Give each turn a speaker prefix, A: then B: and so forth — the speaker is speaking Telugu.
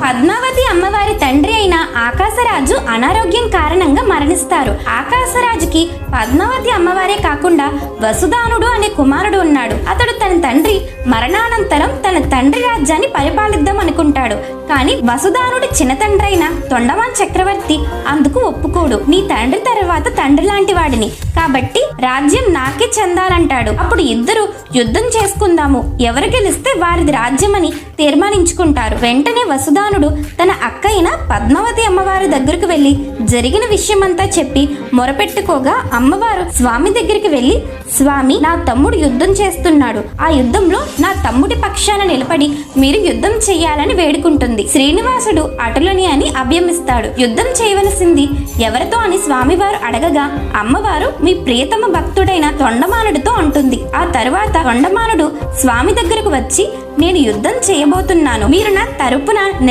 A: పద్మావతి అమ్మవారి తండ్రి అయిన ఆకాశరాజు అనారోగ్యం కారణంగా మరణిస్తారు. ఆకాశరాజుకి పద్మావతి అమ్మవారే కాకుండా వసుదానుడు అనే కుమారుడు ఉన్నాడు. అతడు తన తండ్రి మరణానంతరం తన తండ్రి రాజ్యాన్ని పరిపాలిద్దాం అనుకుంటాడు. కానీ వసుదానుడి చిన్న తండ్రి అయిన తొండమాన్ చక్రవర్తి అందుకు ఒప్పుకోడు. నీ తండ్రి తర్వాత తండ్రి లాంటి వాడిని, కాబట్టి రాజ్యం నాకే చెందాలంటాడు. అప్పుడు ఇద్దరు యుద్ధం చేసుకుందాము, ఎవరు గెలిస్తే వారిది రాజ్యం అని తీర్మానించుకుంటారు. వెంటనే వసుదానుడు తన అక్క అయిన పద్మావతి అమ్మవారి దగ్గరకు వెళ్లి జరిగిన విషయమంతా చెప్పి మొరపెట్టుకోగా అమ్మవారు స్వామి దగ్గరికి వెళ్లి, స్వామి, నా తమ్ముడు యుద్ధం చేస్తున్నాడు. ఆ యుద్ధంలో నా తమ్ముడి పక్షాన నిలబడి మీరు యుద్ధం చెయ్యాలని వేడుకుంటుంది. శ్రీనివాసుడు అటులని అని అభ్యమిస్తాడు. యుద్ధం చేయవలసింది ఎవరితో అని స్వామివారు అడగగా అమ్మవారు మీ ప్రియతమ భక్తుడైన తొండమానుడితో అంటుంది. ఆ తరువాత తొండమానుడు స్వామి దగ్గరకు వచ్చి, నేను యుద్ధం చేయబోతున్నాను, మీరు నా తరపున